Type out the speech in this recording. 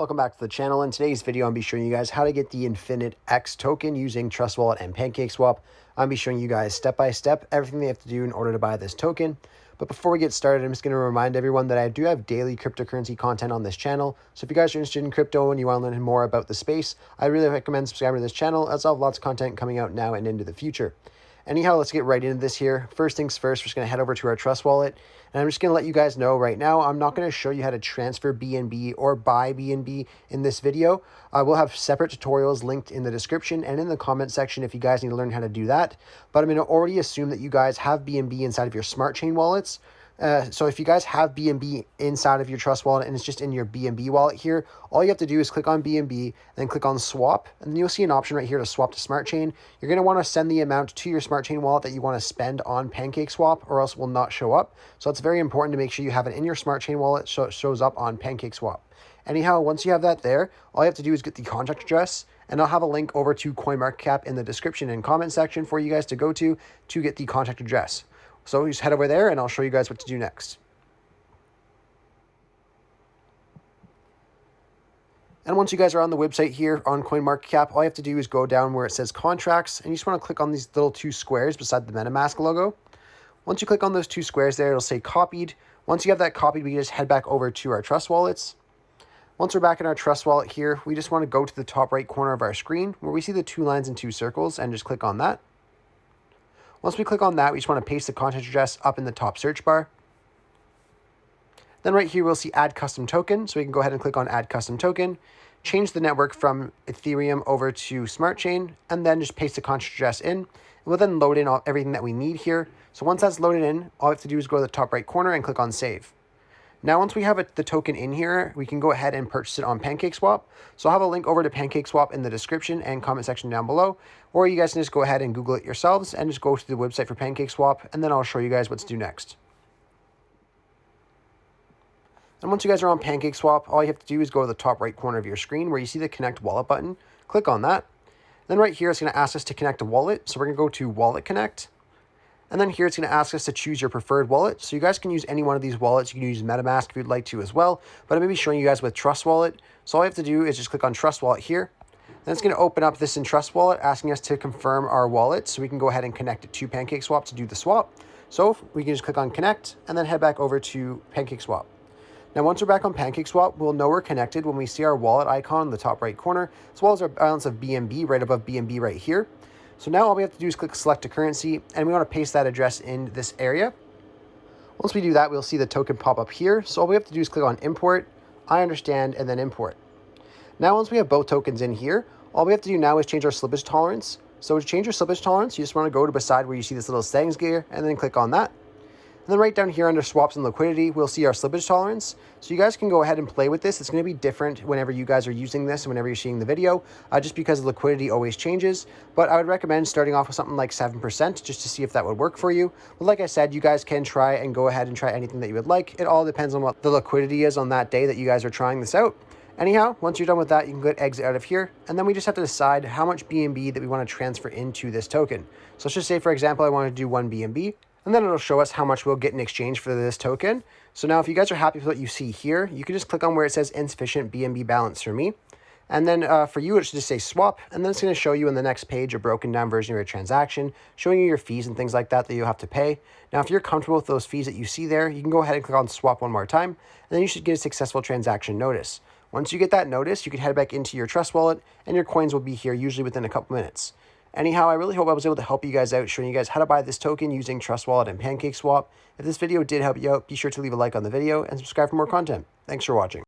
welcome back to the channel. In today's video, I'll be showing you guys how to get the InfinitX token using Trust Wallet and PancakeSwap. I'll be showing you guys step by step everything they have to do in order to buy this token. But before we get started, I'm just going to remind everyone that I do have daily cryptocurrency content on this channel. So if you guys are interested in crypto and you want to learn more about the space, I really recommend subscribing to this channel, as I have lots of content coming out now and into the future. Anyhow, let's get right into this here. First things first, we're just going to head over to our Trust Wallet. And I'm just going to let you guys know right now, I'm not going to show you how to transfer BNB or buy BNB in this video. I will have separate tutorials linked in the description and in the comment section if you guys need to learn how to do that. But I'm going to already assume that you guys have BNB inside of your smart chain wallets. So if you guys have BNB inside of your Trust Wallet and it's just in your BNB wallet here, all you have to do is click on BNB, then click on swap, and then you'll see an option right here to swap to smart chain. You're going to want to send the amount to your smart chain wallet that you want to spend on PancakeSwap, or else it will not show up. So it's very important to make sure you have it in your smart chain wallet so it shows up on PancakeSwap. Anyhow, once you have that there, all you have to do is get the contract address, and I'll have a link over to CoinMarketCap in the description and comment section for you guys to go to get the contract address. So just head over there and I'll show you guys what to do next. And once you guys are on the website here on CoinMarketCap, all you have to do is go down where it says contracts, and you just want to click on these little two squares beside the MetaMask logo. Once you click on those two squares there, it'll say copied. Once you have that copied, we can just head back over to our Trust Wallets. Once we're back in our Trust Wallet here, we just want to go to the top right corner of our screen where we see the two lines and two circles, and just click on that. Once we click on that, we just want to paste the contact address up in the top search bar. Then right here, we'll see Add Custom Token. So we can go ahead and click on Add Custom Token, change the network from Ethereum over to Smart Chain, and then just paste the contact address in. And we'll then load in everything that we need here. So once that's loaded in, all we have to do is go to the top right corner and click on Save. Now, once we have the token in here, we can go ahead and purchase it on PancakeSwap. So I'll have a link over to PancakeSwap in the description and comment section down below, or you guys can just go ahead and Google it yourselves and just go to the website for PancakeSwap, and then I'll show you guys what to do next. And once you guys are on PancakeSwap, all you have to do is go to the top right corner of your screen where you see the Connect Wallet button. Click on that. Then right here, it's going to ask us to connect a wallet. So we're going to go to Wallet Connect. And then here it's going to ask us to choose your preferred wallet. So you guys can use any one of these wallets. You can use MetaMask if you'd like to as well. But I'm going to be showing you guys with Trust Wallet. So all you have to do is just click on Trust Wallet here. Then it's going to open up this in Trust Wallet, asking us to confirm our wallet. So we can go ahead and connect it to PancakeSwap to do the swap. So we can just click on Connect and then head back over to PancakeSwap. Now, once we're back on PancakeSwap, we'll know we're connected when we see our wallet icon in the top right corner, as well as our balance of BNB right above BNB right here. So now all we have to do is click select a currency, and we want to paste that address in this area. Once we do that, we'll see the token pop up here. So all we have to do is click on import, I understand, and then import. Now, once we have both tokens in here, all we have to do now is change our slippage tolerance. So to change your slippage tolerance, you just want to go to beside where you see this little settings gear and then click on that. And then right down here under swaps and liquidity, we'll see our slippage tolerance. So you guys can go ahead and play with this. It's going to be different whenever you guys are using this and whenever you're seeing the video, just because the liquidity always changes. But I would recommend starting off with something like 7% just to see if that would work for you. But like I said, you guys can try and go ahead and try anything that you would like. It all depends on what the liquidity is on that day that you guys are trying this out. Anyhow, once you're done with that, you can go exit out of here, and then we just have to decide how much BNB that we want to transfer into this token. So let's just say, for example, I want to do 1 BNB. And then it'll show us how much we'll get in exchange for this token. So now if you guys are happy with what you see here, you can just click on where it says insufficient BNB balance for me. And then for you, it should just say swap. And then it's going to show you in the next page a broken down version of your transaction, showing you your fees and things like that you'll have to pay. Now, if you're comfortable with those fees that you see there, you can go ahead and click on swap one more time. And then you should get a successful transaction notice. Once you get that notice, you can head back into your Trust Wallet and your coins will be here usually within a couple minutes. Anyhow, I really hope I was able to help you guys out, showing you guys how to buy this token using Trust Wallet and PancakeSwap. If this video did help you out, be sure to leave a like on the video and subscribe for more content. Thanks for watching.